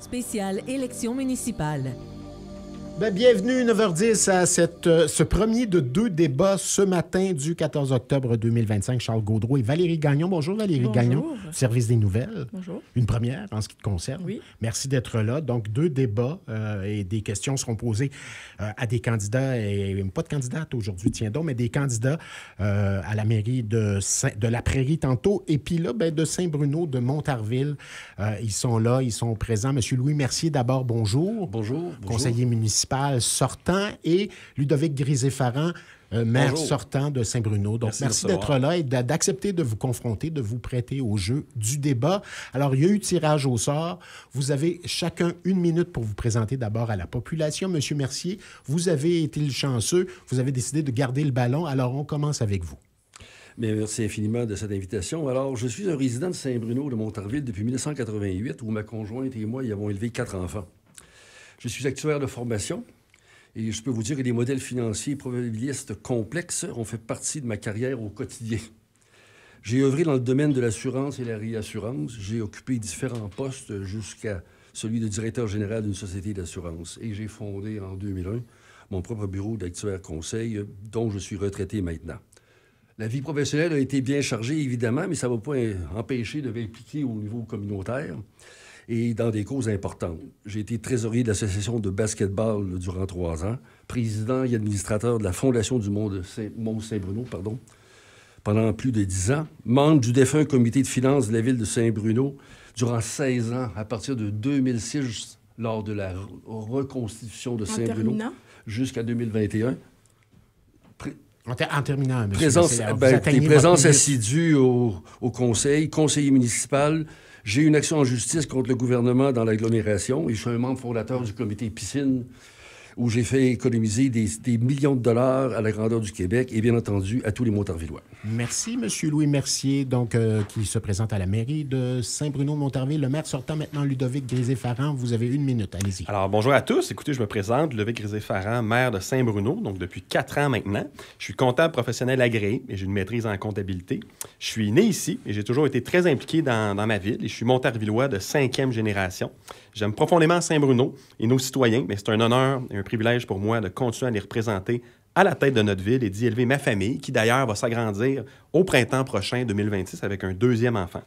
Spéciale élection municipale. Bienvenue, 9h10, à ce premier de deux débats ce matin du 14 octobre 2025. Charles Gaudreault et Valérie Gagnon. Bonjour Valérie Bonjour. Gagnon, service des nouvelles. Bonjour. Une première en ce qui te concerne. Oui. Merci d'être là. Donc, deux débats et des questions seront posées à des candidats, et pas de candidates aujourd'hui, tiens donc, mais des candidats à la mairie de la Prairie tantôt. Et puis là, de Saint-Bruno, de Montarville. Ils sont là, ils sont présents. Monsieur Louis Mercier, d'abord, bonjour. Bonjour. Conseiller municipal sortant, et Ludovic Grisé-Farrand, maire sortant de Saint-Bruno. Donc, merci d'être là et d'accepter de vous confronter, de vous prêter au jeu du débat. Alors, il y a eu tirage au sort. Vous avez chacun 1 minute pour vous présenter d'abord à la population. Monsieur Mercier, vous avez été le chanceux. Vous avez décidé de garder le ballon. Alors, on commence avec vous. Bien, merci infiniment de cette invitation. Alors, je suis un résident de Saint-Bruno de Montarville depuis 1988, où ma conjointe et moi y avons élevé 4 enfants. Je suis actuaire de formation et je peux vous dire que les modèles financiers probabilistes complexes ont fait partie de ma carrière au quotidien. J'ai œuvré dans le domaine de l'assurance et la réassurance. J'ai occupé différents postes jusqu'à celui de directeur général d'une société d'assurance. Et j'ai fondé en 2001 mon propre bureau d'actuaire conseil, dont je suis retraité maintenant. La vie professionnelle a été bien chargée, évidemment, mais ça ne va pas empêcher de m'impliquer au niveau communautaire et dans des causes importantes. J'ai été trésorier de l'association de basketball durant 3 ans, président et administrateur de la Fondation du Mont-Saint-Bruno, pendant plus de 10 ans, membre du défunt comité de finances de la ville de Saint-Bruno durant 16 ans, à partir de 2006, lors de la reconstitution de Saint-Bruno, jusqu'à 2021. En terminant, monsieur. Présence assidue au conseiller municipal. J'ai une action en justice contre le gouvernement dans l'agglomération et je suis un membre fondateur du comité piscine, où j'ai fait économiser des millions de dollars à la grandeur du Québec et bien entendu à tous les Montarvillois. Merci, monsieur Louis Mercier, donc, qui se présente à la mairie de Saint-Bruno-Montarville. Le maire sortant maintenant, Ludovic Grisé-Farrand. Vous avez 1 minute, allez-y. Alors, bonjour à tous. Écoutez, je me présente, Ludovic Grisé-Farrand, maire de Saint-Bruno, donc depuis 4 ans maintenant. Je suis comptable professionnel agréé et j'ai une maîtrise en comptabilité. Je suis né ici et j'ai toujours été très impliqué dans ma ville et je suis montarvillois de 5e génération. J'aime profondément Saint-Bruno et nos citoyens, mais c'est un honneur et un privilège pour moi de continuer à les représenter à la tête de notre ville et d'y élever ma famille, qui d'ailleurs va s'agrandir au printemps prochain 2026 avec un 2e enfant.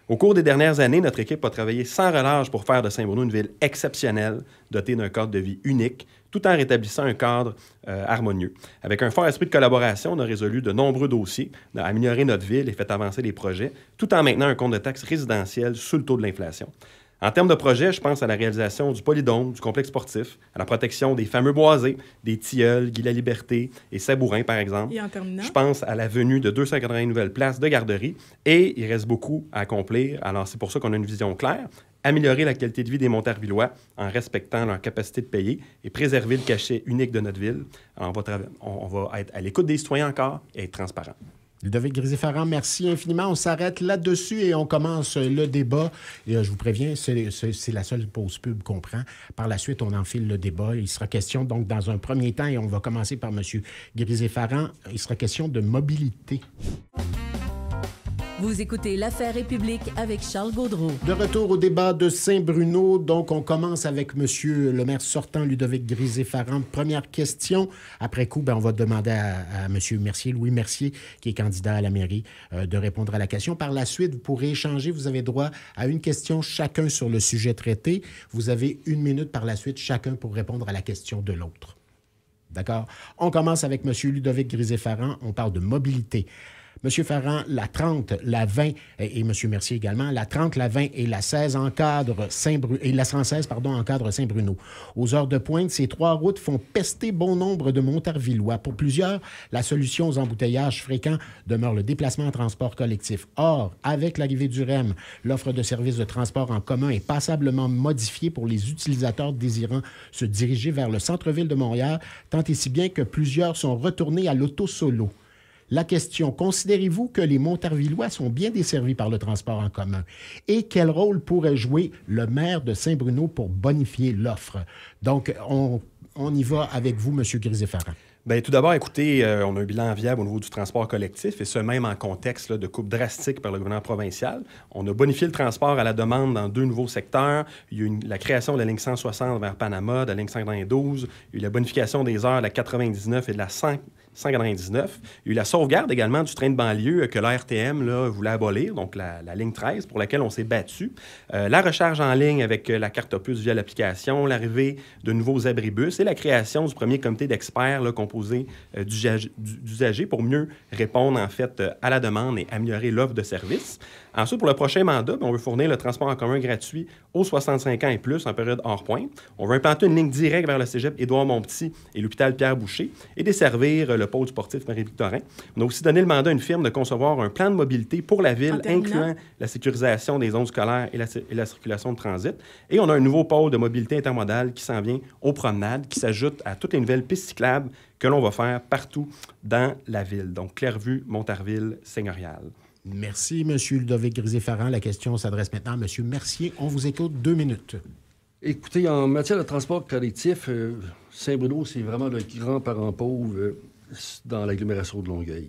Au cours des dernières années, notre équipe a travaillé sans relâche pour faire de Saint-Bruno une ville exceptionnelle, dotée d'un cadre de vie unique, tout en rétablissant un cadre harmonieux. Avec un fort esprit de collaboration, on a résolu de nombreux dossiers, on a amélioré notre ville et fait avancer les projets, tout en maintenant un compte de taxes résidentiel sous le taux de l'inflation. En termes de projet, je pense à la réalisation du polydôme, du complexe sportif, à la protection des fameux boisés, des Tilleuls, Guy-la-Liberté et Sabourin, par exemple. Et en terminant? Je pense à la venue de 280 nouvelles places de garderie et il reste beaucoup à accomplir. Alors, c'est pour ça qu'on a une vision claire. Améliorer la qualité de vie des Montarvillois en respectant leur capacité de payer et préserver le cachet unique de notre ville. Alors, on va être à l'écoute des citoyens encore et être transparent. Ludovic Grisé-Farrand, merci infiniment. On s'arrête là-dessus et on commence le débat. Et je vous préviens, c'est la seule pause pub qu'on prend. Par la suite, on enfile le débat. Il sera question, donc, dans un premier temps, et on va commencer par M. Grisé-Farrand, il sera question de mobilité. Vous écoutez L'Affaire est publique avec Charles Gaudreault. De retour au débat de Saint-Bruno. Donc, on commence avec M. le maire sortant, Ludovic Grisé-Farrand. Première question. Après coup, on va demander à M. Mercier, Louis Mercier, qui est candidat à la mairie, de répondre à la question. Par la suite, vous pourrez échanger. Vous avez droit à une question chacun sur le sujet traité. Vous avez 1 minute par la suite, chacun pour répondre à la question de l'autre. D'accord? On commence avec M. Ludovic Grisé-Farrand. On parle de mobilité. M. Farrand, la 30, la 20, et M. Mercier également, la 30, la 20 et la 16 encadrent la 116, encadrent Saint-Bruno. Aux heures de pointe, ces 3 routes font pester bon nombre de Montarvillois. Pour plusieurs, la solution aux embouteillages fréquents demeure le déplacement en transport collectif. Or, avec l'arrivée du REM, l'offre de services de transport en commun est passablement modifiée pour les utilisateurs désirant se diriger vers le centre-ville de Montréal, tant et si bien que plusieurs sont retournés à l'auto-solo. La question, considérez-vous que les Montarvillois sont bien desservis par le transport en commun? Et quel rôle pourrait jouer le maire de Saint-Bruno pour bonifier l'offre? Donc, on y va avec vous, M. Grisé-Farrand. Bien, tout d'abord, écoutez, on a un bilan viable au niveau du transport collectif, et ce, même en contexte là, de coupe drastique par le gouvernement provincial. On a bonifié le transport à la demande dans 2 nouveaux secteurs. Il y a eu la création de la ligne 160 vers Panama, de la ligne 192. Il y a eu la bonification des heures de la 99 et de la 199. Il y a eu la sauvegarde également du train de banlieue que l'ARTM là, voulait abolir, donc la ligne 13, pour laquelle on s'est battu. La recharge en ligne avec la carte opus via l'application, l'arrivée de nouveaux abribus et la création du premier comité d'experts là, composé d'usagers pour mieux répondre en fait à la demande et améliorer l'offre de services. Ensuite, pour le prochain mandat, on veut fournir le transport en commun gratuit aux 65 ans et plus en période hors pointe. On veut implanter une ligne directe vers le cégep Édouard-Montpetit et l'hôpital Pierre-Boucher et desservir le pôle sportif Marie-Victorin. On a aussi donné le mandat à une firme de concevoir un plan de mobilité pour la ville, incluant la sécurisation des zones scolaires et la circulation de transit. Et on a un nouveau pôle de mobilité intermodale qui s'en vient aux promenades, qui s'ajoute à toutes les nouvelles pistes cyclables que l'on va faire partout dans la ville. Donc, Clairvue, Montarville, Seigneurial. Merci, M. Ludovic Grisé-Farrand. La question s'adresse maintenant à M. Mercier. On vous écoute 2 minutes. Écoutez, en matière de transport collectif, Saint-Bruno, c'est vraiment le grand parent pauvre dans l'agglomération de Longueuil.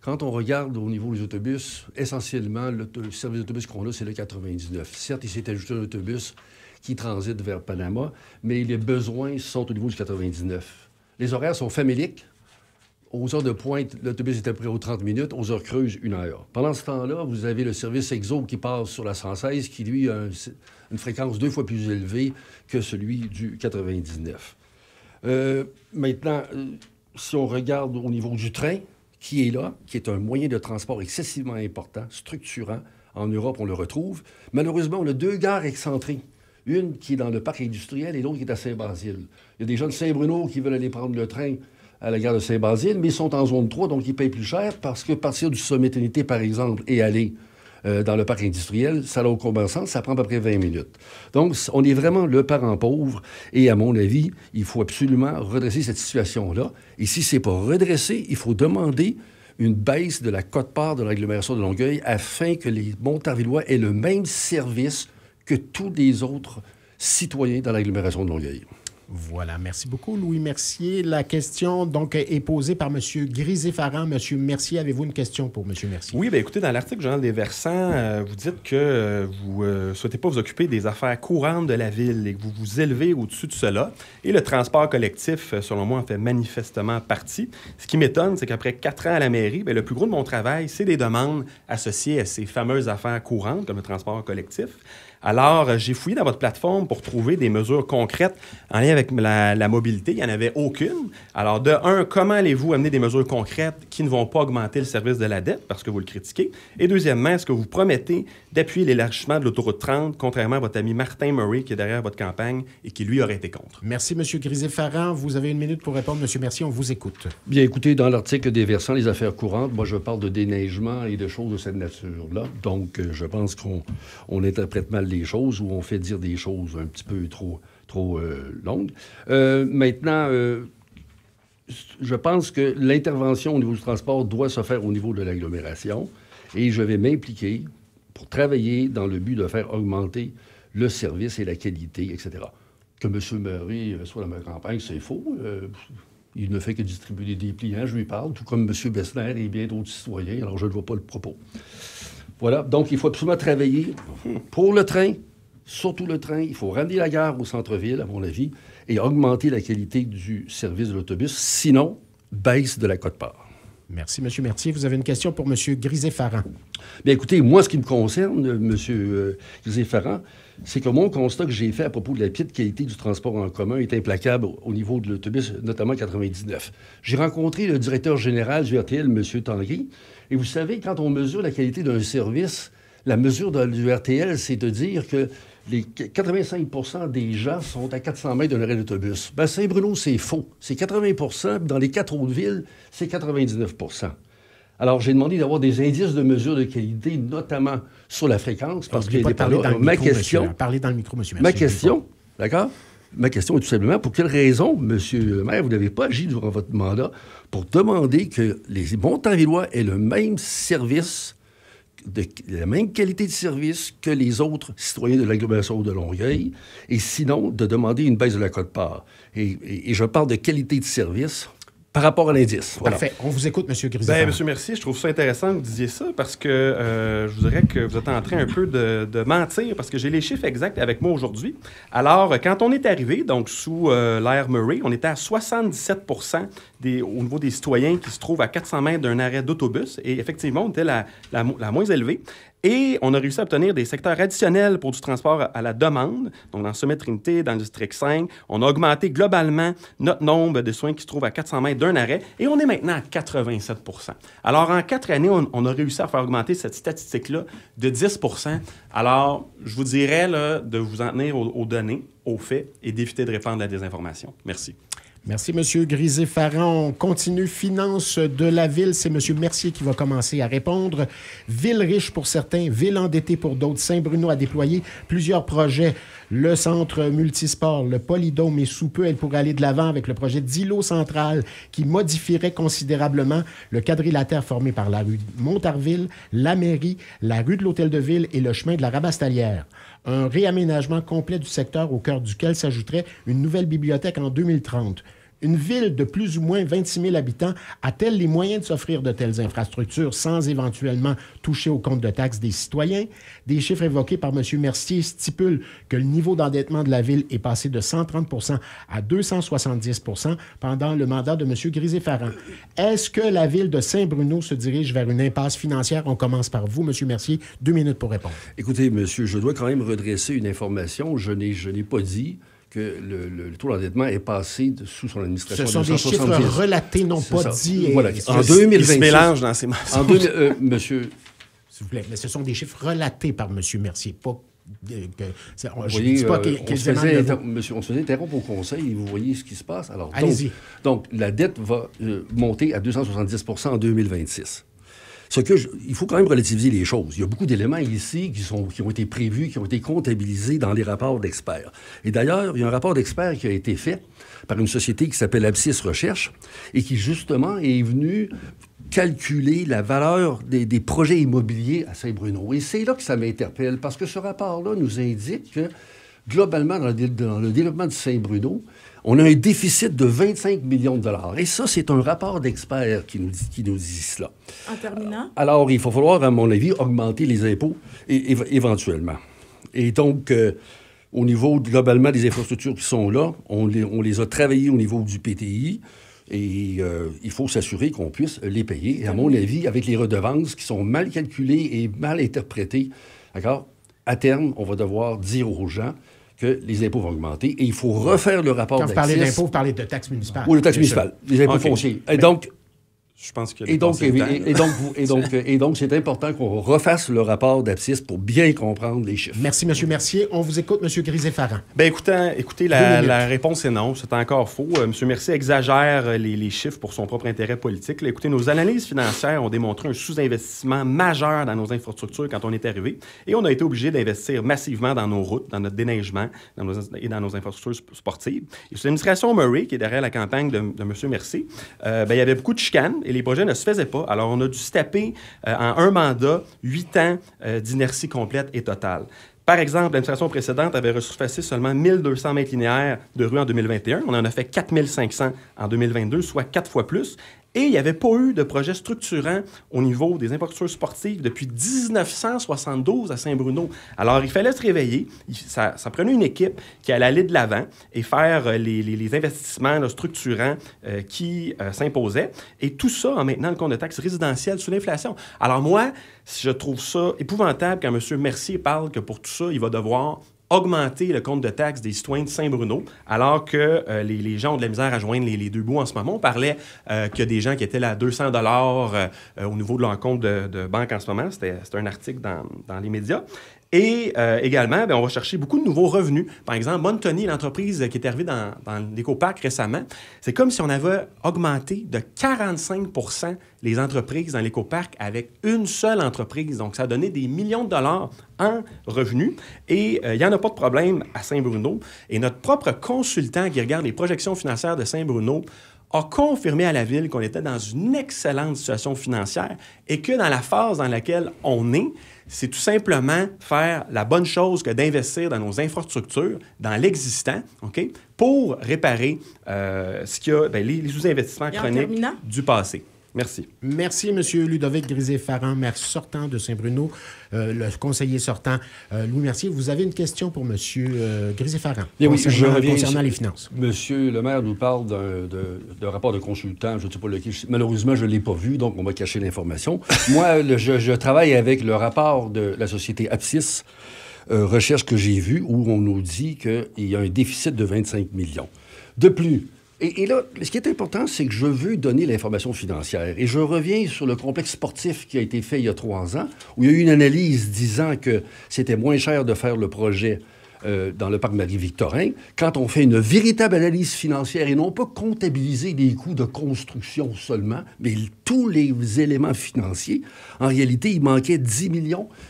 Quand on regarde au niveau des autobus, essentiellement, le service d'autobus qu'on a, c'est le 99. Certes, il s'est ajouté un autobus qui transite vers Panama, mais les besoins sont au niveau du 99. Les horaires sont faméliques. Aux heures de pointe, l'autobus est à peu près aux 30 minutes. Aux heures creuses, 1 heure. Pendant ce temps-là, vous avez le service Exo qui passe sur la 116, qui, lui, a une fréquence 2 fois plus élevée que celui du 99. Maintenant, si on regarde au niveau du train, qui est là, qui est un moyen de transport excessivement important, structurant. En Europe, on le retrouve. Malheureusement, on a 2 gares excentrées. Une qui est dans le parc industriel et l'autre qui est à Saint-Basile. Il y a des gens de Saint-Bruno qui veulent aller prendre le train à la gare de Saint-Basile, mais ils sont en zone 3, donc ils payent plus cher parce que partir du sommet Trinité, par exemple, et aller dans le parc industriel, ça n'a aucun bon sens, ça prend à peu près 20 minutes. Donc, on est vraiment le parent pauvre et, à mon avis, il faut absolument redresser cette situation-là. Et si ce n'est pas redressé, il faut demander une baisse de la quote-part de l'agglomération de Longueuil afin que les Montarvillois aient le même service que tous les autres citoyens dans l'agglomération de Longueuil. Voilà, merci beaucoup, Louis Mercier. La question, donc, est posée par M. Grisé-Farrand. M. Mercier, avez-vous une question pour M. Mercier? Oui, bien écoutez, dans l'article Journal des Versants, vous dites que vous ne souhaitez pas vous occuper des affaires courantes de la ville et que vous vous élevez au-dessus de cela. Et le transport collectif, selon moi, en fait manifestement partie. Ce qui m'étonne, c'est qu'après 4 ans à la mairie, bien, le plus gros de mon travail, c'est des demandes associées à ces fameuses affaires courantes, comme le transport collectif. Alors, j'ai fouillé dans votre plateforme pour trouver des mesures concrètes en lien avec la mobilité. Il n'y en avait aucune. Alors, de un, comment allez-vous amener des mesures concrètes qui ne vont pas augmenter le service de la dette, parce que vous le critiquez? Et deuxièmement, est-ce que vous promettez d'appuyer l'élargissement de l'autoroute 30, contrairement à votre ami Martin Murray, qui est derrière votre campagne et qui, lui, aurait été contre? Merci, M. Grisé-Farrand. Vous avez 1 minute pour répondre, M. Mercier. On vous écoute. Bien, écoutez, dans l'article des Versants, les affaires courantes, moi, je parle de déneigement et de choses de cette nature-là. Donc, je pense qu'on interprète mal les choses ou on fait dire des choses un petit peu trop longues. Maintenant, je pense que l'intervention au niveau du transport doit se faire au niveau de l'agglomération et je vais m'impliquer pour travailler dans le but de faire augmenter le service et la qualité, etc. Que M. Murray soit dans ma campagne, c'est faux. Il ne fait que distribuer des dépliants, je lui parle, tout comme M. Bessner et bien d'autres citoyens, alors je ne vois pas le propos. Voilà, donc il faut absolument travailler pour le train, surtout le train. Il faut ramener la gare au centre-ville, à mon avis, et augmenter la qualité du service de l'autobus. Sinon, baisse de la quote-part. Merci, M. Mercier. Vous avez une question pour M. Grisé-Farrand. Bien, écoutez, moi, ce qui me concerne, M. Grisé-Farrand, c'est que mon constat que j'ai fait à propos de la petite qualité du transport en commun est implacable au niveau de l'autobus, notamment 99. J'ai rencontré le directeur général du RTL, M. Tanguy, et vous savez, quand on mesure la qualité d'un service, la mesure du RTL, c'est de dire que les 85 des gens sont à 400 mètres d'un arrêt d'autobus. Bien, Saint-Bruno, c'est faux. C'est 80 dans les 4 autres villes, c'est 99 Alors, j'ai demandé d'avoir des indices de mesure de qualité, notamment sur la fréquence, parce que ma question... Parlez dans le micro, M. Mercier. Ma question, d'accord? Ma question est tout simplement, pour quelle raison, M. le maire, vous n'avez pas agi durant votre mandat pour demander que les Montarvillois aient le même service, la même qualité de service que les autres citoyens de l'agglomération de Longueuil, et sinon de demander une baisse de la quote-part. Et je parle de qualité de service, par rapport à l'indice. Voilà. Parfait. On vous écoute, M. Grisé. Bien, M. Mercier, je trouve ça intéressant que vous disiez ça parce que je vous dirais que vous êtes en train un peu de mentir parce que j'ai les chiffres exacts avec moi aujourd'hui. Alors, quand on est arrivé, donc sous l'ère Murray, on était à 77 au niveau des citoyens qui se trouvent à 400 mètres d'un arrêt d'autobus. Et effectivement, on était la moins élevée. Et on a réussi à obtenir des secteurs additionnels pour du transport à la demande. Donc, dans Sommet-Trinité, dans le district 5, on a augmenté globalement notre nombre de soins qui se trouvent à 400 mètres d'un arrêt et on est maintenant à 87 %. Alors, en 4 années, on a réussi à faire augmenter cette statistique-là de 10 %. Alors, je vous dirais là, de vous en tenir aux données, aux faits et d'éviter de répandre la désinformation. Merci. Merci, M. Grisé-Farran. On continue. Finances de la ville. C'est M. Mercier qui va commencer à répondre. Ville riche pour certains, ville endettée pour d'autres. Saint-Bruno a déployé plusieurs projets. Le centre multisport, le polydôme et sous peu, elle pourrait aller de l'avant avec le projet d'îlot central qui modifierait considérablement le quadrilatère formé par la rue Montarville, la mairie, la rue de l'Hôtel de Ville et le chemin de la Rabastalière. Un réaménagement complet du secteur au cœur duquel s'ajouterait une nouvelle bibliothèque en 2030. Une ville de plus ou moins 26 000 habitants a-t-elle les moyens de s'offrir de telles infrastructures sans éventuellement toucher au compte de taxes des citoyens? Des chiffres évoqués par M. Mercier stipulent que le niveau d'endettement de la ville est passé de 130 % à 270 % pendant le mandat de M. Grisé-Farran. Est-ce que la ville de Saint-Bruno se dirige vers une impasse financière? On commence par vous, M. Mercier. 2 minutes pour répondre. Écoutez, monsieur, je dois quand même redresser une information. Je n'ai pas dit que le taux d'endettement est passé sous son administration. Ce sont des chiffres relatés, non pas dits. Voilà. En 2026... Il se mélange dans ces mensonges. Monsieur... S'il vous plaît, mais ce sont des chiffres relatés par M. Mercier, pas... on se faisait interrompre au conseil et vous voyez ce qui se passe. Alors, allez-y. Donc, la dette va monter à 270 % en 2026. Il faut quand même relativiser les choses. Il y a beaucoup d'éléments ici qui ont été prévus, qui ont été comptabilisés dans les rapports d'experts. Et d'ailleurs, il y a un rapport d'experts qui a été fait par une société qui s'appelle Abscis Recherche et qui, justement, est venu calculer la valeur des projets immobiliers à Saint-Bruno. Et c'est là que ça m'interpelle, parce que ce rapport-là nous indique que, globalement, dans le développement de Saint-Bruno, on a un déficit de 25 millions de dollars. Et ça, c'est un rapport d'experts qui nous dit cela. En terminant? Alors, il va falloir, à mon avis, augmenter les impôts éventuellement. Et donc, au niveau, globalement, des infrastructures qui sont là, on les a travaillées au niveau du PTI. Et il faut s'assurer qu'on puisse les payer. Et à mon avis, avec les redevances qui sont mal calculées et mal interprétées, d'accord, à terme, on va devoir dire aux gens que les impôts vont augmenter et il faut refaire le rapport d'Axis. Quand vous parlez d'impôts, vous parlez de taxes municipales. Oui, de taxes municipales, les impôts fonciers. Et donc, je pense que et donc, c'est important qu'on refasse le rapport d'Abscis pour bien comprendre les chiffres. Merci, M. Mercier. On vous écoute, M. Grisé-Farran. Bien, écoutez, la réponse est non. C'est encore faux. M. Mercier exagère les chiffres pour son propre intérêt politique. Là, écoutez, nos analyses financières ont démontré un sous-investissement majeur dans nos infrastructures quand on est arrivé. Et on a été obligé d'investir massivement dans nos routes, dans notre déneigement et dans nos infrastructures sportives. Et sous l'administration Murray, qui est derrière la campagne de M. Mercier, il y avait beaucoup de chicanes. Et les projets ne se faisaient pas. Alors, on a dû se taper en un mandat 8 ans d'inertie complète et totale. Par exemple, l'administration précédente avait resurfacé seulement 1200 mètres linéaires de rues en 2021. On en a fait 4500 en 2022, soit 4 fois plus. Et il n'y avait pas eu de projet structurant au niveau des infrastructures sportives depuis 1972 à Saint-Bruno. Alors, il fallait se réveiller. Ça prenait une équipe qui allait aller de l'avant et faire les investissements structurants qui s'imposaient. Et tout ça en maintenant le compte de taxes résidentielles sous l'inflation. Alors moi, je trouve ça épouvantable quand M. Mercier parle que pour tout ça, il va devoir augmenter le compte de taxes des citoyens de Saint-Bruno, alors que les gens ont de la misère à joindre les deux bouts en ce moment. On parlait qu'il y a des gens qui étaient là à 200 $ au niveau de leur compte de banque en ce moment. C'était un article dans les médias. Et également, on va chercher beaucoup de nouveaux revenus. Par exemple, Montoni, l'entreprise qui est arrivée dans l'écoparc récemment, c'est comme si on avait augmenté de 45 % les entreprises dans l'écoparc avec une seule entreprise. Donc, ça a donné des millions de dollars en revenus. Et il n'y en a pas de problème à Saint-Bruno. Et notre propre consultant qui regarde les projections financières de Saint-Bruno a confirmé à la Ville qu'on était dans une excellente situation financière et que dans la phase dans laquelle on est, c'est tout simplement faire la bonne chose que d'investir dans nos infrastructures, dans l'existant, OK, pour réparer ce qu'il y a, les sous-investissements chroniques du passé. Merci. Merci, M. Ludovic Grisé-Farrand, maire sortant de Saint-Bruno, le conseiller sortant. Louis Mercier, vous avez une question pour M. Grisé-Farrand concernant les finances. Monsieur le maire nous parle d'un rapport de consultant, je ne sais pas lequel. Malheureusement, je ne l'ai pas vu, donc on va cacher l'information. Moi, je travaille avec le rapport de la société Apsis, recherche que j'ai vue, où on nous dit qu'il y a un déficit de 25 millions. De plus, et là, ce qui est important, c'est que je veux donner l'information financière. Et je reviens sur le complexe sportif qui a été fait il y a 3 ans, où il y a eu une analyse disant que c'était moins cher de faire le projet dans le parc Marie-Victorin, quand on fait une véritable analyse financière et non pas comptabiliser les coûts de construction seulement, mais tous les éléments financiers, en réalité, il manquait 10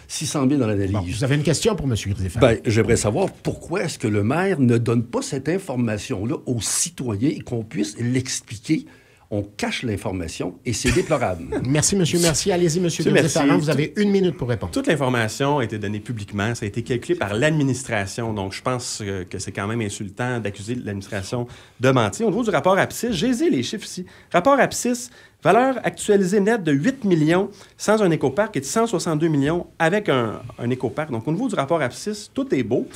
600 000 dans l'analyse. Bon, vous avez une question pour M. Grisé-Farrand? J'aimerais savoir pourquoi est-ce que le maire ne donne pas cette information-là aux citoyens et qu'on puisse l'expliquer. On cache l'information et c'est déplorable. Merci, M. Mercier. Allez-y, M. Grisé-Farrand. Vous avez 1 minute pour répondre. Toute l'information a été donnée publiquement. Ça a été calculé par l'administration. Donc, je pense que c'est quand même insultant d'accuser l'administration de mentir. Au niveau du rapport Apsis, j'ai les chiffres ici. Rapport Apsis, valeur actualisée nette de 8 millions sans un écoparc et de 162 millions avec un écoparc. Donc, au niveau du rapport Apsis, tout est beau.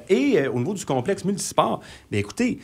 Et au niveau du complexe multisport, bien, écoutez,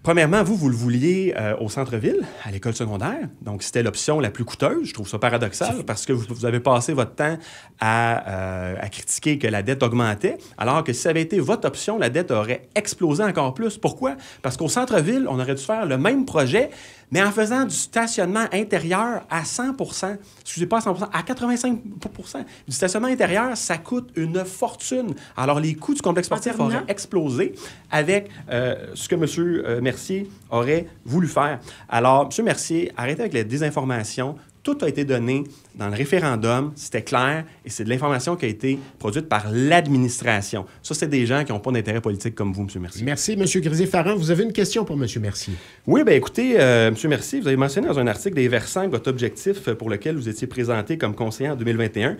premièrement, vous le vouliez au centre-ville, à l'école secondaire. Donc, c'était l'option la plus coûteuse. Je trouve ça paradoxal parce que vous avez passé votre temps à critiquer que la dette augmentait, alors que si ça avait été votre option, la dette aurait explosé encore plus. Pourquoi? Parce qu'au centre-ville, on aurait dû faire le même projet, mais en faisant du stationnement intérieur à 100 %, excusez pas à 100 %, à 85 % du stationnement intérieur, ça coûte une fortune. Alors, les coûts du complexe sportif auraient explosé avec ce que M. Mercier aurait voulu faire. Alors, M. Mercier, arrêtez avec la désinformation. Tout a été donné dans le référendum, c'était clair, et c'est de l'information qui a été produite par l'administration. Ça, c'est des gens qui n'ont pas d'intérêt politique comme vous, M. Mercier. Merci, M. Grisé-Farrand. Vous avez une question pour M. Mercier? Oui, bien écoutez, M. Mercier, vous avez mentionné dans un article des Versants que votre objectif pour lequel vous étiez présenté comme conseiller en 2021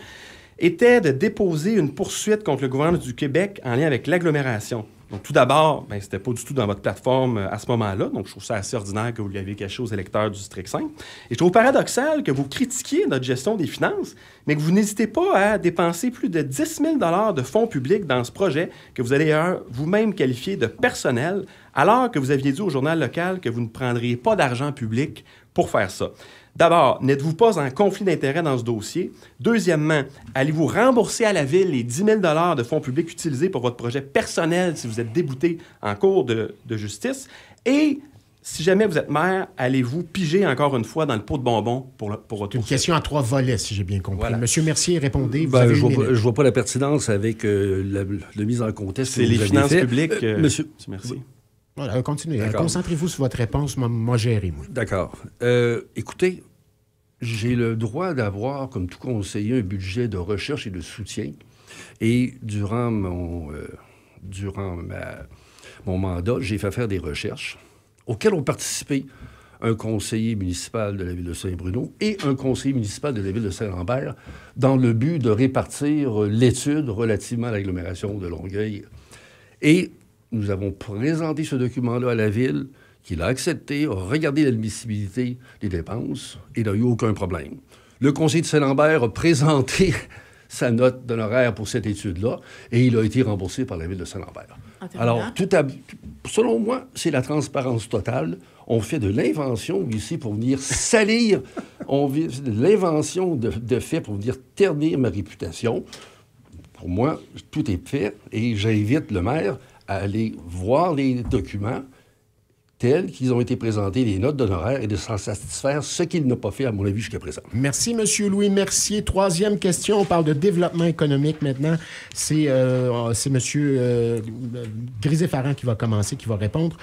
était de déposer une poursuite contre le gouvernement du Québec en lien avec l'agglomération. Donc, tout d'abord, c'était pas du tout dans votre plateforme à ce moment-là. Donc, je trouve ça assez ordinaire que vous l'ayez caché aux électeurs du District 5. Et je trouve paradoxal que vous critiquiez notre gestion des finances, mais que vous n'hésitez pas à dépenser plus de 10 000 de fonds publics dans ce projet que vous allez vous-même qualifier de personnel, alors que vous aviez dit au journal local que vous ne prendriez pas d'argent public pour faire ça. D'abord, n'êtes-vous pas en conflit d'intérêts dans ce dossier? Deuxièmement, allez-vous rembourser à la Ville les 10 000 de fonds publics utilisés pour votre projet personnel si vous êtes débouté en cours de justice? Et si jamais vous êtes maire, allez-vous piger encore une fois dans le pot de bonbons pour votre Une question à 3 volets, si j'ai bien compris. Voilà. Monsieur Mercier, répondez. Je vois pas la pertinence avec la mise en contexte. C'est les finances publiques, Monsieur Mercier. Voilà, continuez. Concentrez-vous sur votre réponse. Moi, gérez, moi. D'accord. Écoutez, j'ai le droit d'avoir, comme tout conseiller, un budget de recherche et de soutien. Et durant mon mandat, j'ai fait faire des recherches auxquelles ont participé un conseiller municipal de la ville de Saint-Bruno et un conseiller municipal de la ville de Saint-Lambert dans le but de répartir l'étude relativement à l'agglomération de Longueuil. Et nous avons présenté ce document-là à la ville, qui l'a accepté, a regardé l'admissibilité des dépenses et n'a eu aucun problème. Le conseiller de Saint-Lambert a présenté sa note d'honoraire pour cette étude-là et il a été remboursé par la ville de Saint-Lambert. Alors, selon moi, c'est la transparence totale. On fait de l'invention ici pour venir salir. On fait de l'invention de fait pour venir ternir ma réputation. Pour moi, tout est fait et j'invite le maire à aller voir les documents tels qu'ils ont été présentés, les notes d'honoraires, et de s'en satisfaire, ce qu'il n'a pas fait, à mon avis, jusqu'à présent. Merci, M. Louis Mercier. Troisième question, on parle de développement économique maintenant. C'est M. Grisé-Farrand qui va commencer, qui va répondre.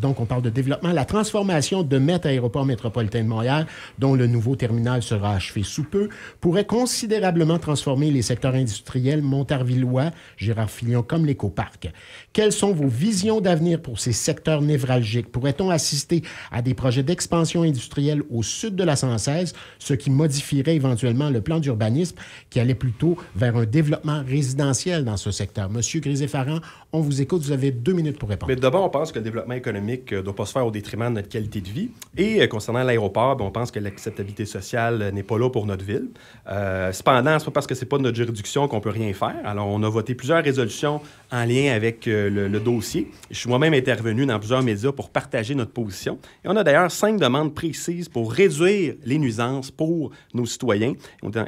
Donc, on parle de développement. La transformation de MET Aéroport métropolitain de Montréal, dont le nouveau terminal sera achevé sous peu, pourrait considérablement transformer les secteurs industriels montarvillois, Gérard Filion, comme l'Écoparc. Quelles sont vos visions d'avenir pour ces secteurs névralgiques? Pourrait-on assister à des projets d'expansion industrielle au sud de la 116, ce qui modifierait éventuellement le plan d'urbanisme qui allait plutôt vers un développement résidentiel dans ce secteur? Monsieur Grisé-Farrand, on vous écoute. Vous avez 2 minutes pour répondre. Mais d'abord, on pense que le développement économique ne doit pas se faire au détriment de notre qualité de vie. Et concernant l'aéroport, on pense que l'acceptabilité sociale n'est pas là pour notre ville. Cependant, ce n'est pas parce que ce n'est pas de notre juridiction qu'on ne peut rien faire. Alors, on a voté plusieurs résolutions en lien avec le dossier. Je suis moi-même intervenu dans plusieurs médias pour partager notre position. Et on a d'ailleurs 5 demandes précises pour réduire les nuisances pour nos citoyens.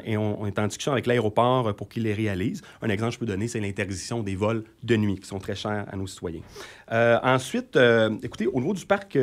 Et on est en discussion avec l'aéroport pour qu'ils les réalisent. Un exemple que je peux donner, c'est l'interdiction des vols de nuit, qui sont très chers à nos citoyens. Ensuite, écoutez, au niveau du parc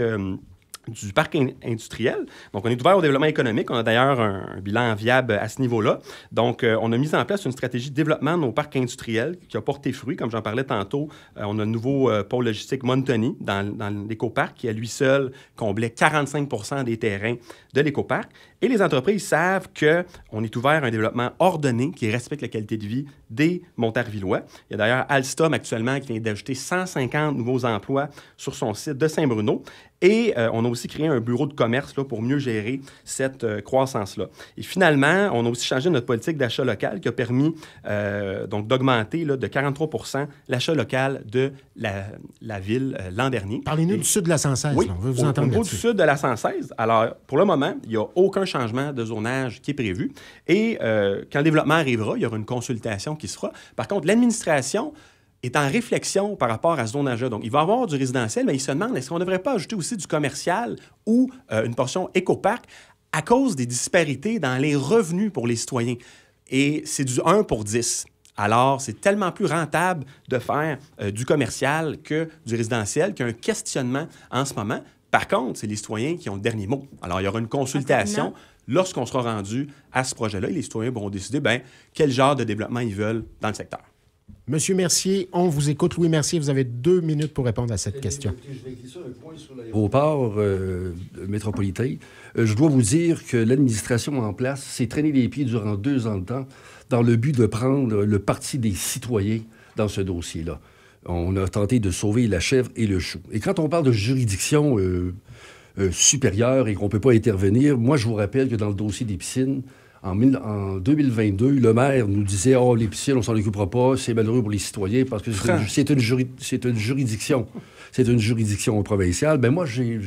industriel. Donc, on est ouvert au développement économique. On a d'ailleurs un bilan viable à ce niveau-là. Donc, on a mis en place une stratégie de développement de nos parcs industriels qui a porté fruit. Comme j'en parlais tantôt, on a le nouveau pôle logistique Montoni dans l'écoparc qui, à lui seul, comblait 45 des terrains de l'écoparc. Et les entreprises savent qu'on est ouvert à un développement ordonné qui respecte la qualité de vie des Montarvillois. Il y a d'ailleurs Alstom actuellement qui vient d'ajouter 150 nouveaux emplois sur son site de Saint-Bruno. Et on a aussi créé un bureau de commerce là, pour mieux gérer cette croissance-là. Et finalement, on a aussi changé notre politique d'achat local qui a permis donc d'augmenter là, de 43 l'achat local de la ville l'an dernier. Parlez-nous du sud de la 116. Oui, là, on veut vous entendre au niveau là-dessus. du sud de la 116. Alors, pour le moment, il n'y a aucun changement de zonage qui est prévu. Et quand le développement arrivera, il y aura une consultation qui se fera. Par contre, l'administration est en réflexion par rapport à ce zonage-là. Donc, il va y avoir du résidentiel, mais il se demande, est-ce qu'on ne devrait pas ajouter aussi du commercial ou une portion écoparc à cause des disparités dans les revenus pour les citoyens? Et c'est du 1 pour 10. Alors, c'est tellement plus rentable de faire du commercial que du résidentiel qu'il y a un questionnement en ce moment. Par contre, c'est les citoyens qui ont le dernier mot. Alors, il y aura une consultation lorsqu'on sera rendu à ce projet-là et les citoyens pourront décider quel genre de développement ils veulent dans le secteur. Monsieur Mercier, on vous écoute. Louis Mercier, vous avez 2 minutes pour répondre à cette question. Je vais écrire un point sur l'aéroport métropolitain. Je dois vous dire que l'administration en place s'est traîné les pieds durant 2 ans de temps dans le but de prendre le parti des citoyens dans ce dossier-là. On a tenté de sauver la chèvre et le chou. Et quand on parle de juridiction supérieure et qu'on ne peut pas intervenir, moi, je vous rappelle que dans le dossier des piscines, en 2022, le maire nous disait « Oh, les piscines, on ne s'en occupera pas, c'est malheureux pour les citoyens parce que c'est une juridiction. C'est une juridiction provinciale. » Ben moi, j'ai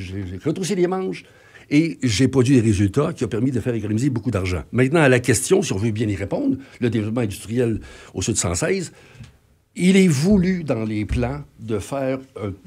retroussé les manches et j'ai produit des résultats qui ont permis de faire économiser beaucoup d'argent. Maintenant, à la question, si on veut bien y répondre, le développement industriel au sud de 116, il est voulu dans les plans de faire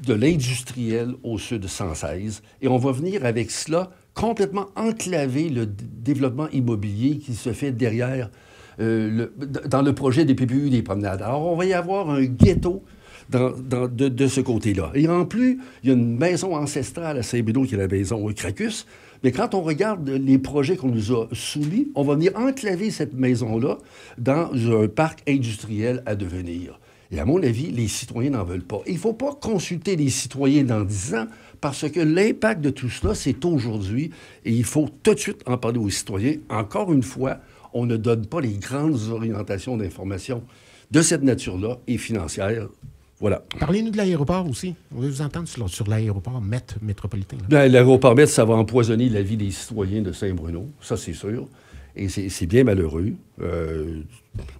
de l'industriel au sud de 116 et on va venir avec cela complètement enclaver le développement immobilier qui se fait derrière, dans le projet des PPU des promenades. Alors, on va y avoir un ghetto de ce côté-là. Et en plus, il y a une maison ancestrale à Saint-Bruno qui est la maison Cracus. Mais quand on regarde les projets qu'on nous a soumis, on va venir enclaver cette maison-là dans un parc industriel à devenir. Et à mon avis, les citoyens n'en veulent pas. Il ne faut pas consulter les citoyens dans 10 ans parce que l'impact de tout cela, c'est aujourd'hui. Et il faut tout de suite en parler aux citoyens. Encore une fois, on ne donne pas les grandes orientations d'information de cette nature-là et financière. Voilà. Parlez-nous de l'aéroport aussi. On veut vous entendre sur l'aéroport métropolitain. Bien, l'aéroport Met, ça va empoisonner la vie des citoyens de Saint-Bruno. Ça, c'est sûr. Et c'est bien malheureux.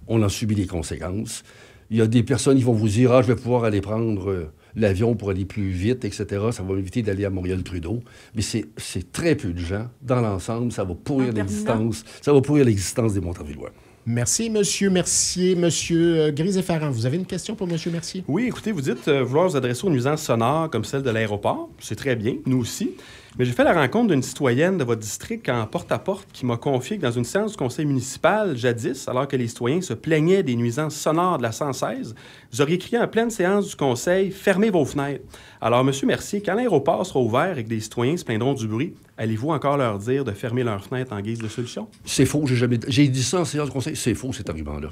On en subit les conséquences. Il y a des personnes qui vont vous dire « Ah, je vais pouvoir aller prendre l'avion pour aller plus vite, etc. » Ça va m'éviter d'aller à Montréal-Trudeau. Mais c'est très peu de gens. Dans l'ensemble, ça va pourrir l'existence. Ça va pourrir l'existence des Montarvillois. Merci, Monsieur Mercier. Monsieur Grisé-Farrand, vous avez une question pour Monsieur Mercier? Oui, écoutez, vous dites vouloir vous adresser aux nuisances sonores comme celle de l'aéroport. C'est très bien, nous aussi. Mais j'ai fait la rencontre d'une citoyenne de votre district en porte-à-porte qui m'a confié que dans une séance du conseil municipal, jadis, alors que les citoyens se plaignaient des nuisances sonores de la 116, vous auriez crié en pleine séance du conseil « Fermez vos fenêtres ». Alors, M. Mercier, quand l'aéroport sera ouvert et que des citoyens se plaindront du bruit, allez-vous encore leur dire de fermer leurs fenêtres en guise de solution? C'est faux. J'ai dit ça en séance du conseil. C'est faux, cet argument-là.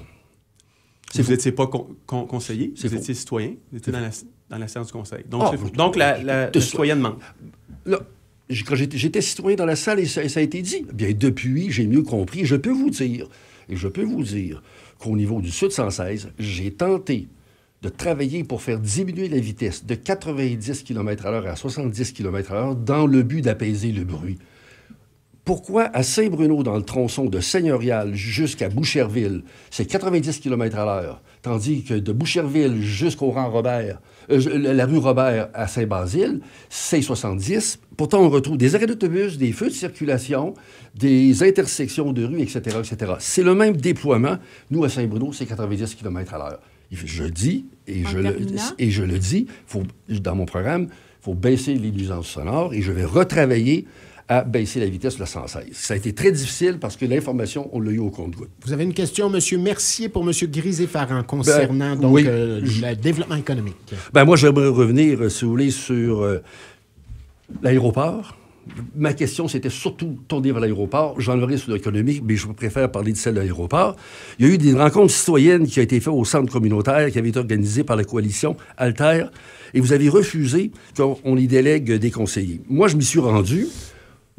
Vous n'étiez pas conseiller, vous étiez citoyen, vous étiez dans la séance du conseil. Donc, c'est faux. Donc, la citoyenne ment. Là, quand j'étais citoyen dans la salle et ça a été dit, bien depuis, j'ai mieux compris. Je peux vous dire qu'au niveau du Sud 116, j'ai tenté de travailler pour faire diminuer la vitesse de 90 km/h à 70 km/h dans le but d'apaiser le bruit. Pourquoi à Saint-Bruno, dans le tronçon de Seigneurial jusqu'à Boucherville, c'est 90 km/h, tandis que de Boucherville jusqu'au rang Robert, la rue Robert à Saint-Basile, c'est 70. Pourtant, on retrouve des arrêts d'autobus, des feux de circulation, des intersections de rue, etc., etc. C'est le même déploiement. Nous, à Saint-Bruno, c'est 90 km/h. Je dis, et je le dis, dans mon programme, il faut baisser les nuisances sonores et je vais retravailler à baisser la vitesse le 116. Ça a été très difficile parce que l'information, on l'a eu au compte-gouttes. Vous avez une question, M. Mercier, pour M. Grisé-Farand, concernant le développement économique. Moi, j'aimerais revenir, si vous voulez, sur l'aéroport. Ma question, c'était surtout tournée vers l'aéroport. J'en aurais sur l'économie, mais je préfère parler de celle de l'aéroport. Il y a eu des rencontres citoyennes qui ont été faites au centre communautaire, qui avaient été organisées par la coalition Alter, et vous avez refusé qu'on y délègue des conseillers. Moi, je m'y suis rendu.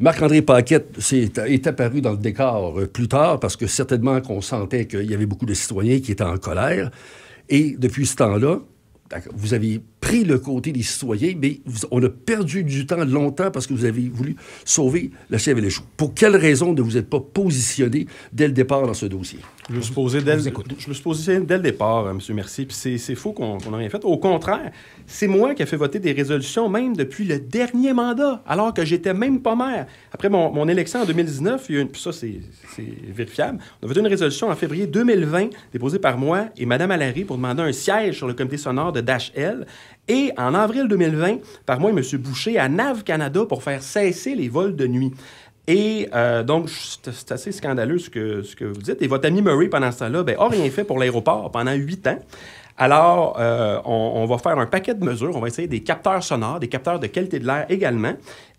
Marc-André Paquette est apparu dans le décor plus tard parce que certainement qu'on sentait qu'il y avait beaucoup de citoyens qui étaient en colère. Et depuis ce temps-là, vous avez pris le côté des citoyens, mais on a perdu du temps longtemps parce que vous avez voulu sauver la chèvre et les choux. Pour quelle raison ne vous êtes pas positionné dès le départ dans ce dossier? Je me suis positionné dès le départ, M. Mercier, puis c'est faux qu'on n'a rien fait. Au contraire, c'est moi qui ai fait voter des résolutions, même depuis le dernier mandat, alors que j'étais même pas maire. Après mon élection en 2019, puis ça, c'est vérifiable, on a voté une résolution en février 2020, déposée par moi et Mme Allary pour demander un siège sur le comité sonore de Dash-L. Et en avril 2020, par moi et M. Boucher, à NAV Canada pour faire cesser les vols de nuit. Et donc, c'est assez scandaleux ce que vous dites. Et votre ami Murray, pendant ce temps-là, a rien fait pour l'aéroport pendant 8 ans. Alors, on va faire un paquet de mesures. On va essayer des capteurs sonores, des capteurs de qualité de l'air également.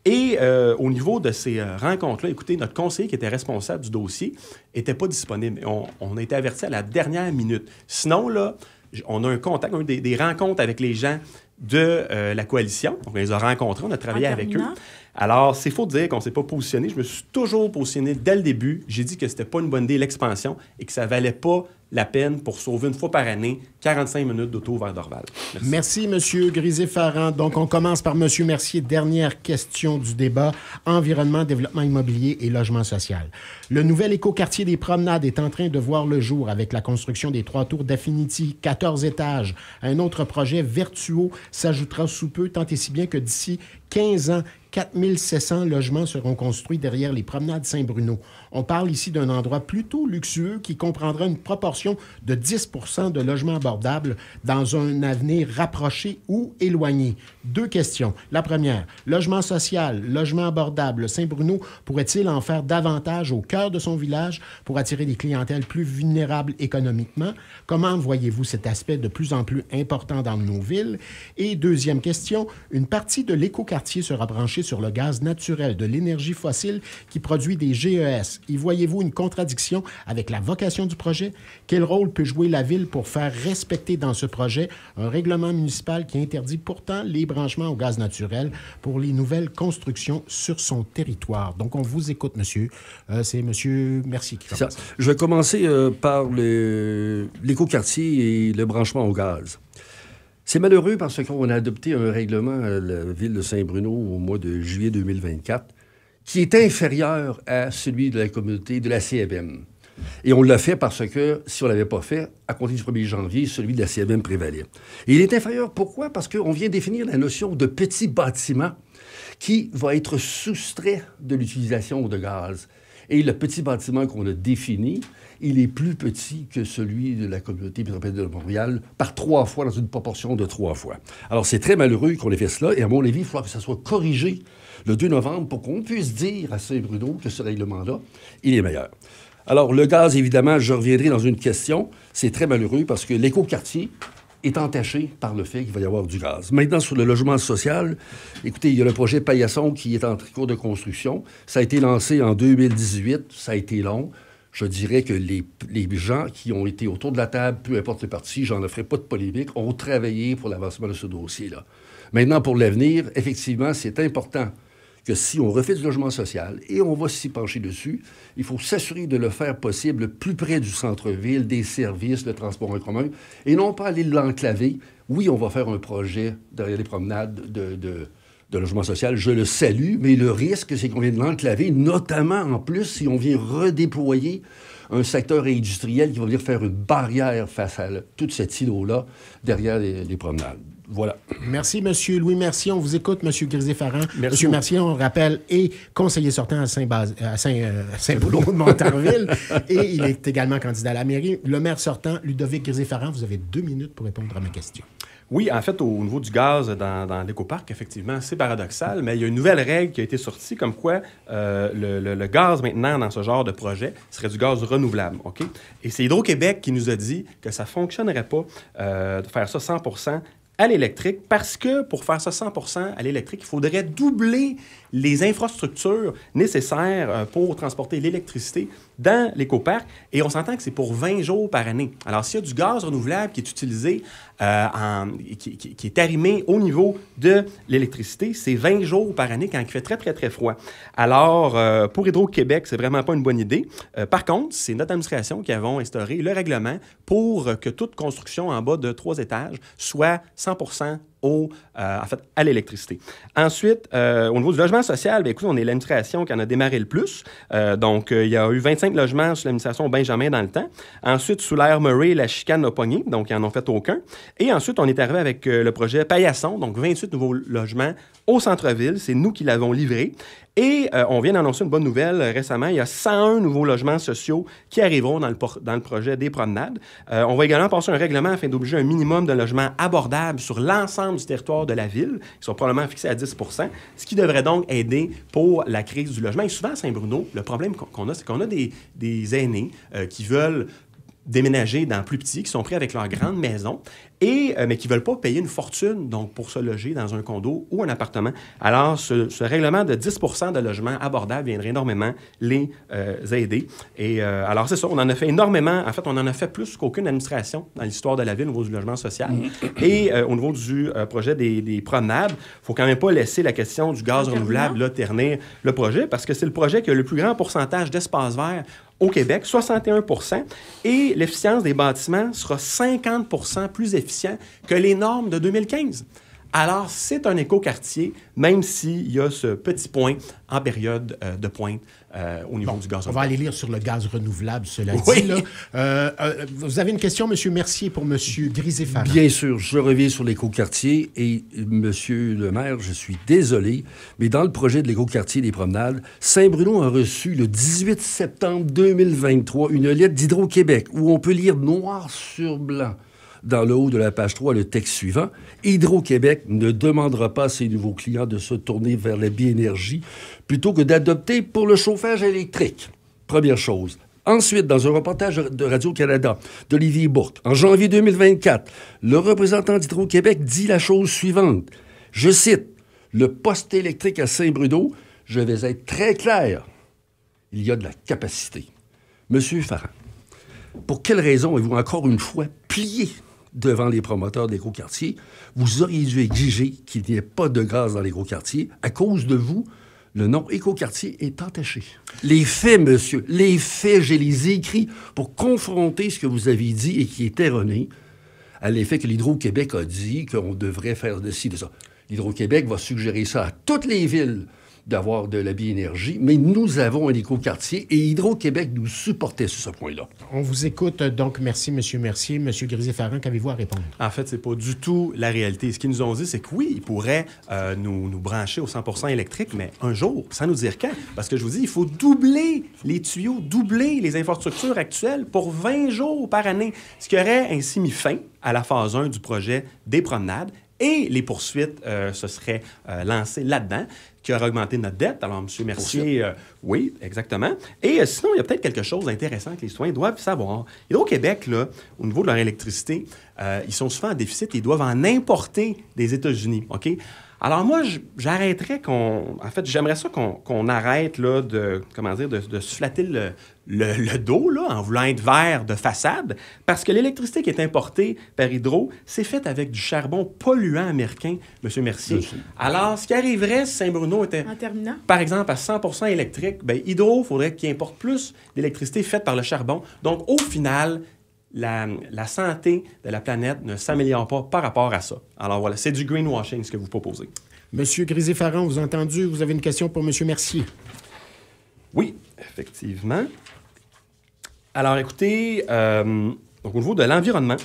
Et au niveau de ces rencontres-là, écoutez, notre conseiller qui était responsable du dossier n'était pas disponible. On a été averti à la dernière minute. Sinon, là, on a un contact, des rencontres avec les gens de la coalition. Donc, on les a rencontrés, on a travaillé avec eux. Alors, c'est faux de dire qu'on ne s'est pas positionné. Je me suis toujours positionné dès le début. J'ai dit que c'était pas une bonne idée, l'expansion, et que ça valait pas la peine pour sauver une fois par année 45 minutes d'auto vers Dorval. Merci, M. Grisé-Farand. Donc, on commence par M. Mercier. Dernière question du débat. Environnement, développement immobilier et logement social. Le nouvel écoquartier des Promenades est en train de voir le jour avec la construction des 3 tours d'Affinity, 14 étages. Un autre projet, Vertuo, s'ajoutera sous peu, tant et si bien que d'ici 15 ans, 4700 logements seront construits derrière les promenades Saint-Bruno. On parle ici d'un endroit plutôt luxueux qui comprendra une proportion de 10 % de logements abordables dans un avenir rapproché ou éloigné. 2 questions. La première, logement social, logement abordable, Saint-Bruno pourrait-il en faire davantage au cœur de son village pour attirer des clientèles plus vulnérables économiquement? Comment voyez-vous cet aspect de plus en plus important dans nos villes? Et deuxième question, une partie de l'écoquartier sera branchée sur le gaz naturel de l'énergie fossile qui produit des GES. Y voyez-vous une contradiction avec la vocation du projet? Quel rôle peut jouer la Ville pour faire respecter dans ce projet un règlement municipal qui interdit pourtant les branchements au gaz naturel pour les nouvelles constructions sur son territoire? Donc, on vous écoute, monsieur. C'est M. Mercier qui commence. Je vais commencer par l'écoquartier et le branchement au gaz. C'est malheureux parce qu'on a adopté un règlement à la Ville de Saint-Bruno au mois de juillet 2024 qui est inférieur à celui de la communauté de la CMM. Et on l'a fait parce que, si on ne l'avait pas fait, à compter du 1er janvier, celui de la CMM prévalait. Et il est inférieur, pourquoi? Parce qu'on vient définir la notion de petit bâtiment qui va être soustrait de l'utilisation de gaz. Et le petit bâtiment qu'on a défini, il est plus petit que celui de la communauté métropolitaine de Montréal par 3 fois, dans une proportion de 3 fois. Alors, c'est très malheureux qu'on ait fait cela, et à mon avis, il faudra que ça soit corrigé le 2 novembre pour qu'on puisse dire à Saint-Bruno que ce règlement-là, il est meilleur. Alors, le gaz, évidemment, je reviendrai dans une question. C'est très malheureux parce que l'écoquartier est entaché par le fait qu'il va y avoir du gaz. Maintenant, sur le logement social, écoutez, il y a le projet Paillasson qui est en cours de construction. Ça a été lancé en 2018. Ça a été long. Je dirais que les gens qui ont été autour de la table, peu importe le parti, j'en ferai pas de polémique, ont travaillé pour l'avancement de ce dossier-là. Maintenant, pour l'avenir, effectivement, c'est important que si on refait du logement social, et on va s'y pencher dessus, il faut s'assurer de le faire possible le plus près du centre-ville, des services, le transport en commun, et non pas aller l'enclaver. Oui, on va faire un projet derrière les promenades de logement social, je le salue, mais le risque, c'est qu'on vient de l'enclaver, notamment en plus si on vient redéployer un secteur industriel qui va venir faire une barrière face à tout cet îlot-là derrière les promenades. Voilà. Merci, M. Louis Mercier. On vous écoute, M. Grisé-Farrand. Merci. M. Mercier, on rappelle, est conseiller sortant à Saint-Bruno de Montarville et il est également candidat à la mairie. Le maire sortant, Ludovic Grisé-Farrand, vous avez 2 minutes pour répondre à ma question. Oui, en fait, au niveau du gaz dans l'écoparc, effectivement, c'est paradoxal, mais il y a une nouvelle règle qui a été sortie comme quoi le gaz maintenant dans ce genre de projet serait du gaz renouvelable. OK? Et c'est Hydro-Québec qui nous a dit que ça ne fonctionnerait pas de faire ça 100% à l'électrique parce que pour faire ça 100% à l'électrique, il faudrait doubler les infrastructures nécessaires pour transporter l'électricité dans l'écoparc. Et on s'entend que c'est pour 20 jours par année. Alors, s'il y a du gaz renouvelable qui est utilisé, qui est arrimé au niveau de l'électricité, c'est 20 jours par année quand il fait très, très, très froid. Alors, pour Hydro-Québec, c'est vraiment pas une bonne idée. Par contre, c'est notre administration qui avons instauré le règlement pour que toute construction en bas de 3 étages soit 100% à l'électricité. Ensuite, au niveau du logement social, bien, écoute, on est l'administration qui en a démarré le plus. Donc, il y a eu 25 logements sous l'administration Benjamin dans le temps. Ensuite, sous l'ère Murray, la chicane a pogné, donc ils n'en ont fait aucun. Et ensuite, on est arrivé avec le projet Paillasson, donc 28 nouveaux logements au centre-ville. C'est nous qui l'avons livré. Et on vient d'annoncer une bonne nouvelle récemment. Il y a 101 nouveaux logements sociaux qui arriveront dans le projet des promenades. On va également passer un règlement afin d'obliger un minimum de logements abordables sur l'ensemble du territoire de la ville. Ils sont probablement fixés à 10 %, ce qui devrait donc aider pour la crise du logement. Et souvent, à Saint-Bruno, le problème qu'on a, c'est qu'on a des aînés qui veulent déménager dans plus petit, qui sont pris avec leur grande maison, mais qui ne veulent pas payer une fortune donc, pour se loger dans un condo ou un appartement. Alors, ce règlement de 10 % de logements abordables viendrait énormément les aider. Et alors, c'est ça, on en a fait énormément. En fait, on en a fait plus qu'aucune administration dans l'histoire de la ville au niveau du logement social. Et au niveau du projet des promenades, il ne faut quand même pas laisser la question du gaz renouvelable là, ternir le projet, parce que c'est le projet qui a le plus grand pourcentage d'espace vert au Québec, 61 %, et l'efficience des bâtiments sera 50 % plus efficient que les normes de 2015. Alors, c'est un écoquartier, même s'il y a ce petit point en période de pointe au niveau du gaz renouvelable. On va aller lire sur le gaz renouvelable, cela oui. dit. Là. Vous avez une question, M. Mercier, pour M. Grisé-Farrand? Bien sûr, je reviens sur l'écoquartier et, M. le maire, je suis désolé, mais dans le projet de l'écoquartier des promenades, Saint-Bruno a reçu le 18 septembre 2023 une lettre d'Hydro-Québec où on peut lire noir sur blanc dans le haut de la page 3, le texte suivant. Hydro-Québec ne demandera pas à ses nouveaux clients de se tourner vers la biénergie plutôt que d'adopter pour le chauffage électrique. Première chose. Ensuite, dans un reportage de Radio-Canada d'Olivier Bourque, en janvier 2024, le représentant d'Hydro-Québec dit la chose suivante. Je cite, « Le poste électrique à Saint-Bruno, je vais être très clair, il y a de la capacité. » Monsieur Farrand, pour quelle raison avez-vous encore une fois plié devant les promoteurs d'écoquartiers? Vous auriez dû exiger qu'il n'y ait pas de gaz dans l'écoquartier. À cause de vous, le nom écoquartier est entaché. Les faits, monsieur, les faits, je les ai écrits pour confronter ce que vous avez dit et qui est erroné à l'effet que l'Hydro-Québec a dit qu'on devrait faire de ci, de ça. L'Hydro-Québec va suggérer ça à toutes les villes d'avoir de la biénergie, mais nous avons un écoquartier et Hydro-Québec nous supportait sur ce point-là. On vous écoute, donc merci, M. Mercier. M. Grisé-Farrand, qu'avez-vous à répondre? En fait, c'est pas du tout la réalité. Ce qu'ils nous ont dit, c'est que oui, ils pourraient nous brancher au 100% électrique, mais un jour, sans nous dire quand. Parce que je vous dis, il faut doubler les tuyaux, doubler les infrastructures actuelles pour 20 jours par année, ce qui aurait ainsi mis fin à la phase 1 du projet des promenades. Et les poursuites se seraient lancées là-dedans, qui aurait augmenté notre dette. Alors, M. Mercier, oui, exactement. Et sinon, il y a peut-être quelque chose d'intéressant que les citoyens doivent savoir. Hydro-Québec, là, au niveau de leur électricité, ils sont souvent en déficit et ils doivent en importer des États-Unis, OK? Alors moi, j'arrêterais En fait, j'aimerais ça qu'on arrête là, de se flatter le dos là, en voulant être vert de façade, parce que l'électricité qui est importée par Hydro, c'est faite avec du charbon polluant américain, M. Mercier. Merci. Alors, ce qui arriverait si Saint-Bruno était, par exemple, à 100% électrique, bien, Hydro, il faudrait qu'il importe plus d'électricité faite par le charbon. Donc, au final, la santé de la planète ne s'améliore pas par rapport à ça. Alors voilà, c'est du greenwashing, ce que vous proposez. Monsieur Grisé-Farran, vous avez entendu, vous avez une question pour M. Mercier. Oui, effectivement. Alors écoutez, donc, au niveau de l'environnement,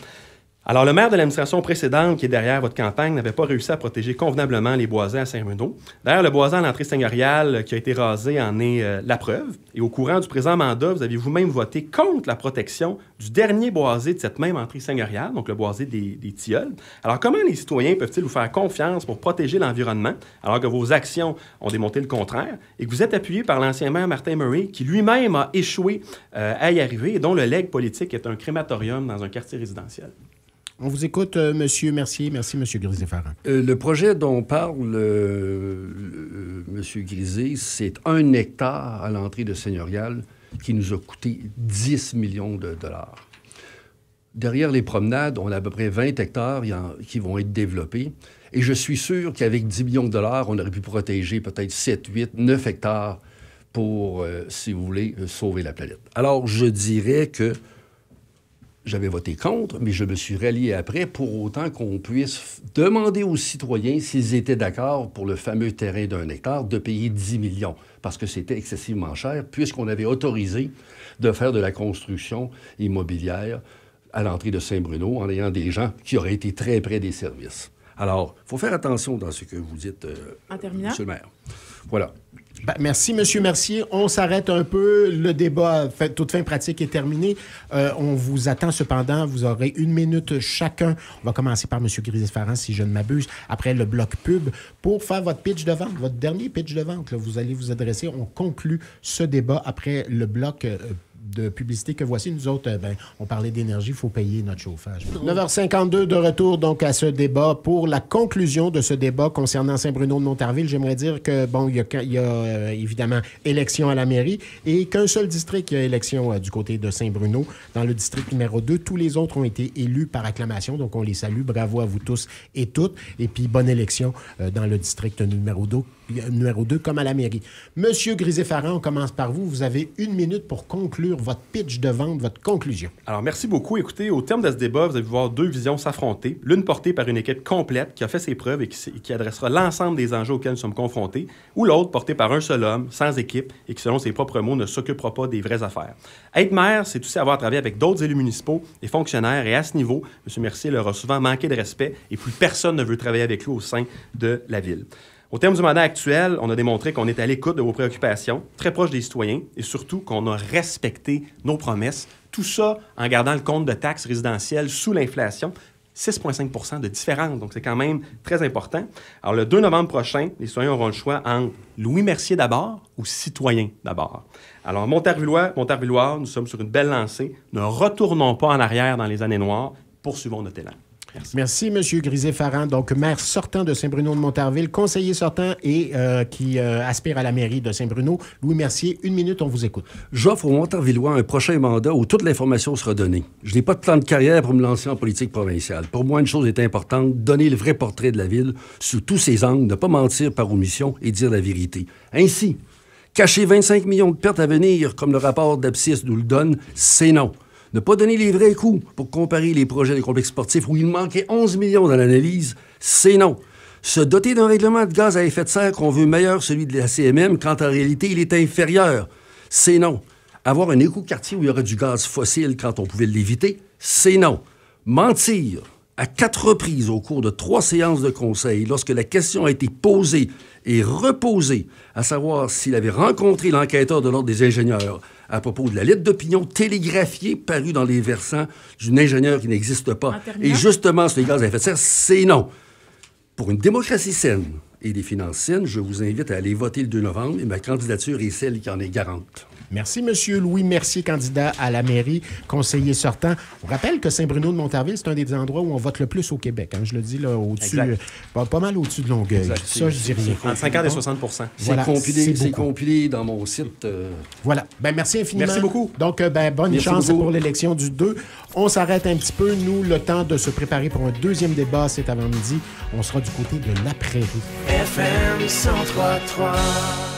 alors le maire de l'administration précédente qui est derrière votre campagne n'avait pas réussi à protéger convenablement les boisés à Saint-Bruno. D'ailleurs, le boisé à l'entrée seigneuriale qui a été rasé en est la preuve. Et au courant du présent mandat, vous avez vous-même voté contre la protection du dernier boisé de cette même entrée seigneuriale, donc le boisé des Tilleuls. Alors, comment les citoyens peuvent-ils vous faire confiance pour protéger l'environnement alors que vos actions ont démontré le contraire et que vous êtes appuyé par l'ancien maire Martin Murray qui lui-même a échoué à y arriver et dont le legs politique est un crématorium dans un quartier résidentiel? On vous écoute, M. Mercier. Merci, M. Grisé-Farran. Le projet dont parle M. Grisé, c'est 1 hectare à l'entrée de Seigneurial qui nous a coûté 10 millions de dollars. Derrière les promenades, on a à peu près 20 hectares qui vont être développés. Et je suis sûr qu'avec 10 millions de dollars, on aurait pu protéger peut-être 7, 8, 9 hectares pour, si vous voulez, sauver la planète. Alors, je dirais que j'avais voté contre, mais je me suis rallié après pour autant qu'on puisse demander aux citoyens s'ils étaient d'accord pour le fameux terrain d'1 hectare de payer 10 millions, parce que c'était excessivement cher, puisqu'on avait autorisé de faire de la construction immobilière à l'entrée de Saint-Bruno en ayant des gens qui auraient été très près des services. Alors, il faut faire attention dans ce que vous dites, Monsieur le maire. Voilà. Ben, merci, M. Mercier. On s'arrête un peu. Le débat, toute fin pratique, est terminé. On vous attend cependant. Vous aurez 1 minute chacun. On va commencer par M. Grisé-Farran, si je ne m'abuse, après le bloc pub, pour faire votre pitch de vente, votre dernier pitch de vente. Là, vous allez vous adresser. On conclut ce débat après le bloc de publicité que voici. Nous autres, on parlait d'énergie, il faut payer notre chauffage. 9h52 de retour donc à ce débat. Pour la conclusion de ce débat concernant Saint-Bruno de Montarville, j'aimerais dire que, bon, il y a évidemment élection à la mairie et qu'un seul district a élection du côté de Saint-Bruno. Dans le district numéro 2, tous les autres ont été élus par acclamation, donc on les salue. Bravo à vous tous et toutes. Et puis, bonne élection dans le district numéro 2 comme à la mairie. Monsieur Grisé-Farran, on commence par vous. Vous avez 1 minute pour conclure votre pitch de vente, votre conclusion. Alors, merci beaucoup. Écoutez, au terme de ce débat, vous allez voir 2 visions s'affronter. L'une portée par une équipe complète qui a fait ses preuves et qui adressera l'ensemble des enjeux auxquels nous sommes confrontés, ou l'autre portée par un seul homme, sans équipe, et qui, selon ses propres mots, ne s'occupera pas des vraies affaires. Être maire, c'est aussi avoir travaillé avec d'autres élus municipaux et fonctionnaires, et à ce niveau, M. Mercier leur a souvent manqué de respect, et plus personne ne veut travailler avec lui au sein de la ville. Au terme du mandat actuel, on a démontré qu'on est à l'écoute de vos préoccupations, très proche des citoyens, et surtout qu'on a respecté nos promesses. Tout ça en gardant le compte de taxes résidentielles sous l'inflation, 6,5 % de différence. Donc, c'est quand même très important. Alors, le 2 novembre prochain, les citoyens auront le choix entre Louis Mercier d'abord ou Citoyen d'abord. Alors, Montarvillois, nous sommes sur une belle lancée. Ne retournons pas en arrière dans les années noires. Poursuivons notre élan. Merci, M. Grisé-Farran, donc maire sortant de Saint-Bruno de Montarville, conseiller sortant et qui aspire à la mairie de Saint-Bruno. Louis Mercier, 1 minute, on vous écoute. J'offre aux Montarvillois un prochain mandat où toute l'information sera donnée. Je n'ai pas de plan de carrière pour me lancer en politique provinciale. Pour moi, une chose est importante, donner le vrai portrait de la ville sous tous ses angles, ne pas mentir par omission et dire la vérité. Ainsi, cacher 25 millions de pertes à venir, comme le rapport d'Abscis nous le donne, c'est non. Ne pas donner les vrais coûts pour comparer les projets des complexes sportifs où il manquait 11 millions dans l'analyse, c'est non. Se doter d'un règlement de gaz à effet de serre qu'on veut meilleur celui de la CMM quand en réalité il est inférieur, c'est non. Avoir un écoquartier où il y aura du gaz fossile quand on pouvait l'éviter, c'est non. Mentir à 4 reprises au cours de 3 séances de conseil lorsque la question a été posée et reposée, à savoir s'il avait rencontré l'enquêteur de l'Ordre des ingénieurs à propos de la lettre d'opinion télégraphiée parue dans les versants d'une ingénieure qui n'existe pas. Et justement, sur les gaz à effet de serre, c'est non. Pour une démocratie saine et des finances saines, je vous invite à aller voter le 2 novembre et ma candidature est celle qui en est garante. Merci, M. Louis Mercier, candidat à la mairie, conseiller sortant. On rappelle que Saint-Bruno-de-Montarville, c'est un des endroits où on vote le plus au Québec. Hein. Je le dis là, au-dessus, pas mal au-dessus de Longueuil. Exact. Ça, je dis rien. Entre 50 et 60 Voilà, c'est compilé dans mon site. Voilà. Ben, merci infiniment. Merci beaucoup. Donc, bonne chance pour l'élection du 2. On s'arrête un petit peu. Nous, le temps de se préparer pour un deuxième débat, c'est avant midi. On sera du côté de la prairie. FM 103.3